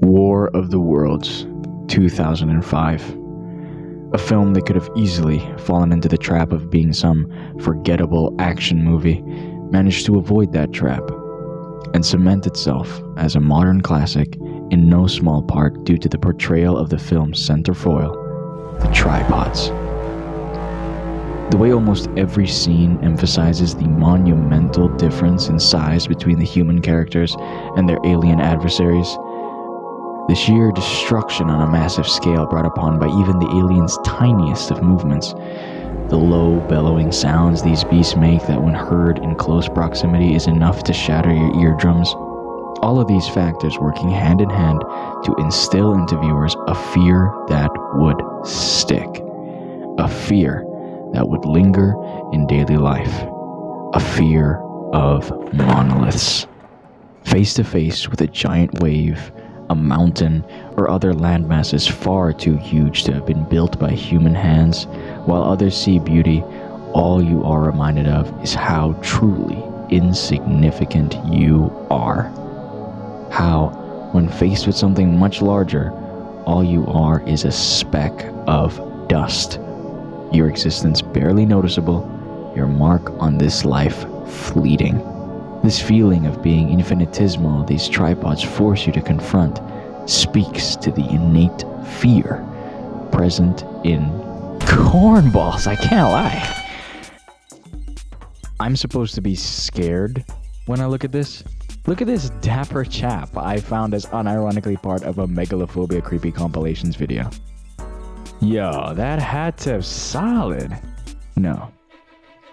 War of the Worlds, 2005. A film that could have easily fallen into the trap of being some forgettable action movie managed to avoid that trap and cement itself as a modern classic in no small part due to the portrayal of the film's centerfoil, the tripods. The way almost every scene emphasizes the monumental difference in size between the human characters and their alien adversaries. The sheer destruction on a massive scale brought upon by even the aliens' tiniest of movements. The low, bellowing sounds these beasts make that when heard in close proximity is enough to shatter your eardrums. All of these factors working hand in hand to instill into viewers a fear that would stick. A fear that would linger in daily life. A fear of monoliths. Face to face with a giant wave, a mountain, or other landmasses far too huge to have been built by human hands, while others see beauty, all you are reminded of is how truly insignificant you are. How, when faced with something much larger, all you are is a speck of dust. Your existence barely noticeable, your mark on this life fleeting. This feeling of being infinitesimal these tripods force you to confront speaks to the innate fear present in cornballs, I can't lie. I'm supposed to be scared when I look at this? Look at this dapper chap I found as unironically part of a Megalophobia Creepy Compilations video. Yo, that hat tip's solid. No.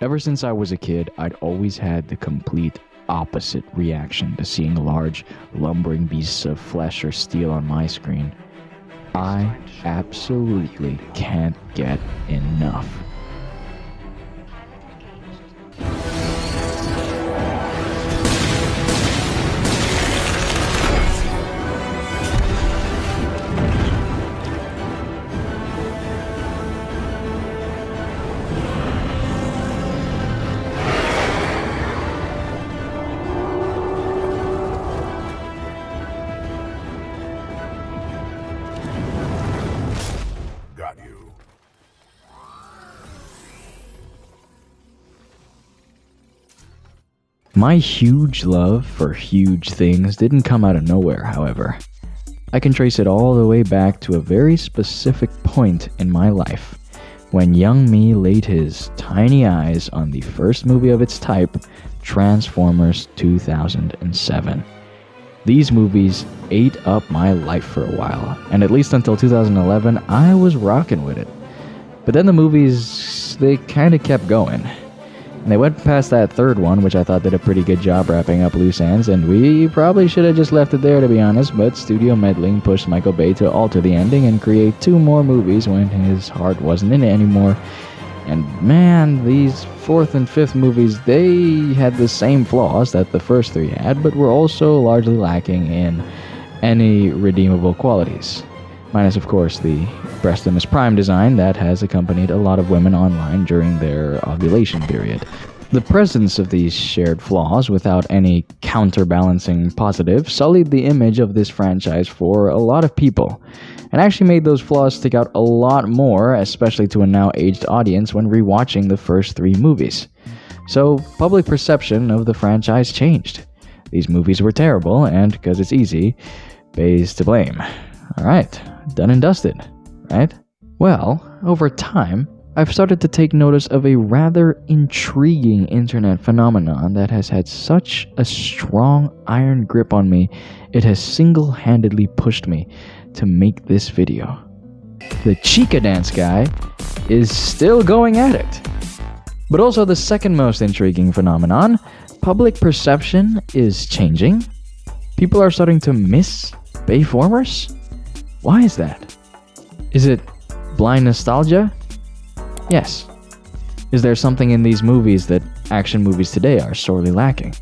Ever since I was a kid, I'd always had the complete opposite reaction to seeing large, lumbering beasts of flesh or steel on my screen. I absolutely can't get enough. My huge love for huge things didn't come out of nowhere, however. I can trace it all the way back to a very specific point in my life, when young me laid his tiny eyes on the first movie of its type, Transformers 2007. These movies ate up my life for a while, and at least until 2011, I was rocking with it. But then the movies, they kinda kept going. And they went past that third one, which I thought did a pretty good job wrapping up loose ends, and we probably should have just left it there to be honest, but studio meddling pushed Michael Bay to alter the ending and create 2 more movies when his heart wasn't in it anymore. And man, these 4th and 5th movies, they had the same flaws that the first 3 had, but were also largely lacking in any redeemable qualities. Minus, of course, the Breastimus Prime design that has accompanied a lot of women online during their ovulation period. The presence of these shared flaws, without any counterbalancing positive, sullied the image of this franchise for a lot of people, and actually made those flaws stick out a lot more, especially to a now aged audience when rewatching the first 3 movies. So, public perception of the franchise changed. These movies were terrible, and because it's easy, Bay's to blame. Alright, done and dusted, right? Well, over time, I've started to take notice of a rather intriguing internet phenomenon that has had such a strong iron grip on me, it has single-handedly pushed me to make this video. The Chica Dance guy is still going at it. But also the second most intriguing phenomenon, public perception is changing. People are starting to miss Bayformers? Why is that? Is it blind nostalgia? Yes. Is there something in these movies that action movies today are sorely lacking?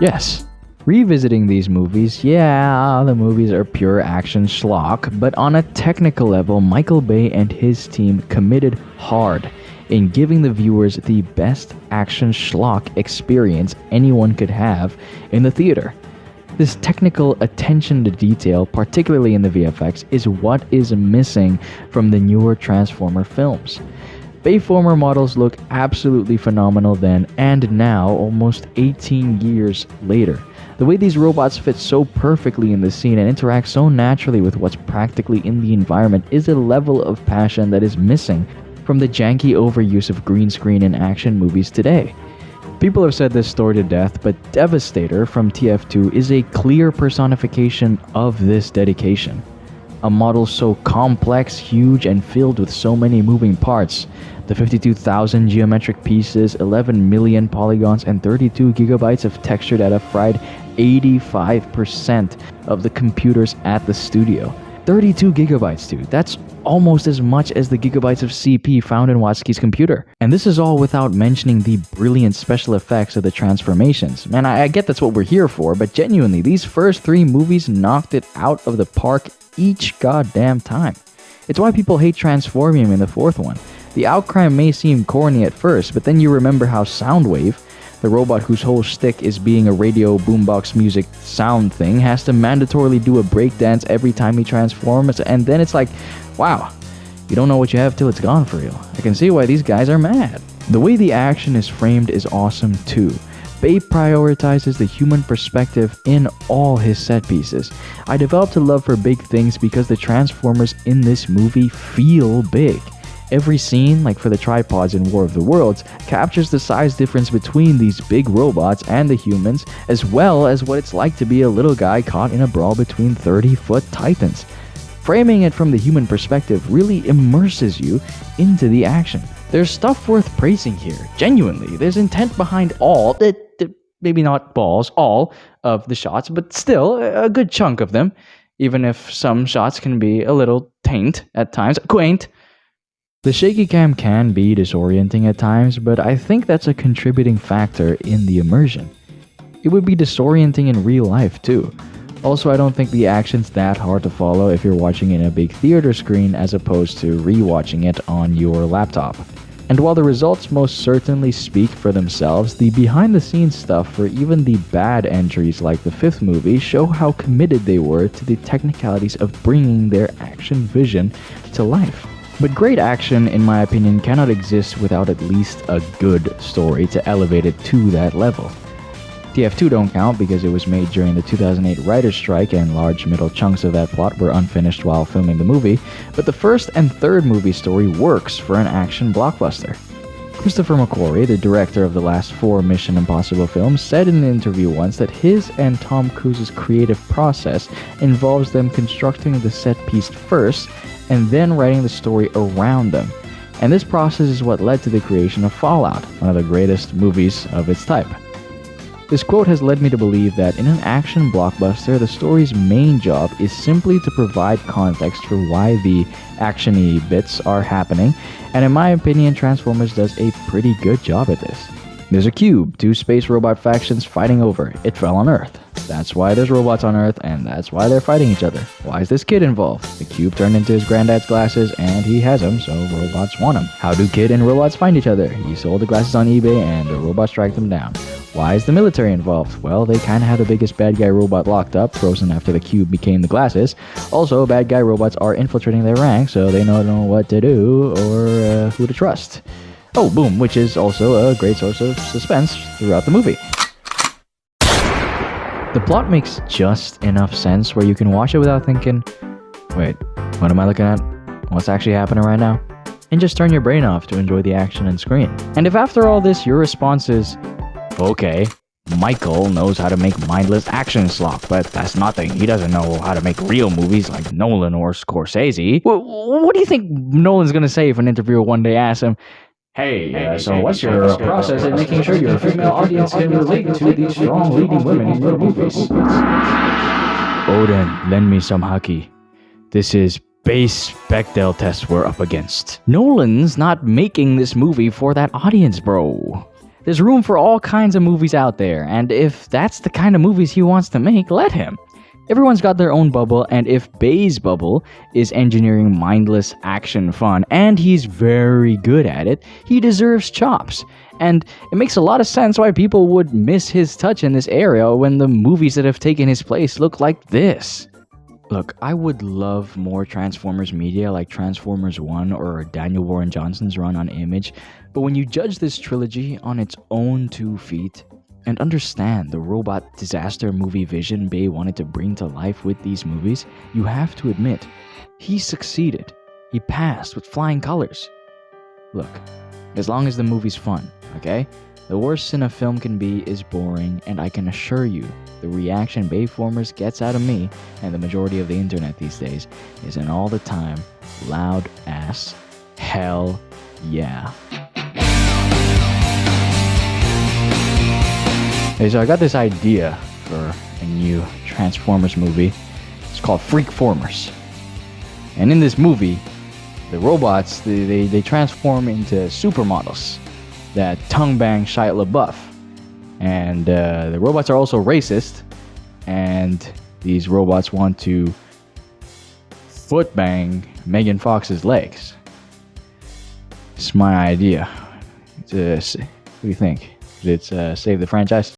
Yes. Revisiting these movies, yeah, the movies are pure action schlock, but on a technical level, Michael Bay and his team committed hard in giving the viewers the best action schlock experience anyone could have in the theater. This technical attention to detail, particularly in the VFX, is what is missing from the newer Transformer films. Bayformer models look absolutely phenomenal then and now, almost 18 years later. The way these robots fit so perfectly in the scene and interact so naturally with what's practically in the environment is a level of passion that is missing from the janky overuse of green screen in action movies today. People have said this story to death, but Devastator from TF2 is a clear personification of this dedication. A model so complex, huge, and filled with so many moving parts. The 52,000 geometric pieces, 11 million polygons, and 32 gigabytes of texture data fried 85% of the computers at the studio. 32 gigabytes, dude. That's almost as much as the gigabytes of CP found in Watsky's computer. And this is all without mentioning the brilliant special effects of the transformations. Man, I get that's what we're here for, but genuinely, these first 3 movies knocked it out of the park each goddamn time. It's why people hate Transformium in the 4th one. The outcry may seem corny at first, but then you remember how Soundwave, the robot whose whole shtick is being a radio boombox music sound thing, has to mandatorily do a breakdance every time he transforms, and then it's like, wow, you don't know what you have till it's gone for real. I can see why these guys are mad. The way the action is framed is awesome too. Bay prioritizes the human perspective in all his set pieces. I developed a love for big things because the Transformers in this movie feel big. Every scene, like for the tripods in War of the Worlds, captures the size difference between these big robots and the humans, as well as what it's like to be a little guy caught in a brawl between 30-foot titans. Framing it from the human perspective really immerses you into the action. There's stuff worth praising here, genuinely. There's intent behind all, maybe not balls, all of the shots, but still a good chunk of them, even if some shots can be a little quaint. The shaky cam can be disorienting at times, but I think that's a contributing factor in the immersion. It would be disorienting in real life too. Also, I don't think the action's that hard to follow if you're watching it in a big theater screen as opposed to rewatching it on your laptop. And while the results most certainly speak for themselves, the behind-the-scenes stuff for even the bad entries like the 5th movie show how committed they were to the technicalities of bringing their action vision to life. But great action, in my opinion, cannot exist without at least a good story to elevate it to that level. TF2 don't count because it was made during the 2008 writer's strike and large middle chunks of that plot were unfinished while filming the movie, but the 1st and 3rd movie story works for an action blockbuster. Christopher McQuarrie, the director of the last 4 Mission Impossible films, said in an interview once that his and Tom Cruise's creative process involves them constructing the set piece first and then writing the story around them. And this process is what led to the creation of Fallout, one of the greatest movies of its type. This quote has led me to believe that in an action blockbuster, the story's main job is simply to provide context for why the action-y bits are happening, and in my opinion, Transformers does a pretty good job at this. There's a cube, 2 space robot factions fighting over it. It fell on Earth. That's why there's robots on Earth, and that's why they're fighting each other. Why is this kid involved? The cube turned into his granddad's glasses, and he has them, so robots want them. How do kid and robots find each other? He sold the glasses on eBay, and the robots tracked them down. Why is the military involved? Well, they kinda had the biggest bad guy robot locked up, frozen after the cube became the glasses. Also, bad guy robots are infiltrating their ranks, so they don't know what to do or who to trust. Oh, boom, which is also a great source of suspense throughout the movie. The plot makes just enough sense where you can watch it without thinking, wait, what am I looking at? What's actually happening right now? And just turn your brain off to enjoy the action and screen. And if after all this your response is, okay, Michael knows how to make mindless action slop, but that's nothing. He doesn't know how to make real movies like Nolan or Scorsese. What do you think Nolan's gonna say if an interviewer one day asks him, hey, so what's your process in making sure your female audience can relate to these strong leading women in your movies? Odin, lend me some haki. This is base Bechdel test we're up against. Nolan's not making this movie for that audience, bro. There's room for all kinds of movies out there, and if that's the kind of movies he wants to make, let him. Everyone's got their own bubble, and if Bay's bubble is engineering mindless action fun, and he's very good at it, he deserves chops. And it makes a lot of sense why people would miss his touch in this area when the movies that have taken his place look like this. Look, I would love more Transformers media like Transformers 1 or Daniel Warren Johnson's run on Image, but when you judge this trilogy on its own 2 feet, and understand the robot disaster movie vision Bay wanted to bring to life with these movies, you have to admit, he succeeded. He passed with flying colors. Look, as long as the movie's fun, okay? The worst in a film can be is boring, and I can assure you, the reaction Bayformers gets out of me, and the majority of the internet these days, is an all the time, loud ass, hell yeah. Hey, so I got this idea for a new Transformers movie. It's called Freakformers. And in this movie, the robots, they transform into supermodels that tongue bang Shia LaBeouf. And the robots are also racist. And these robots want to foot bang Megan Fox's legs. It's my idea. What do you think? Did it save the franchise?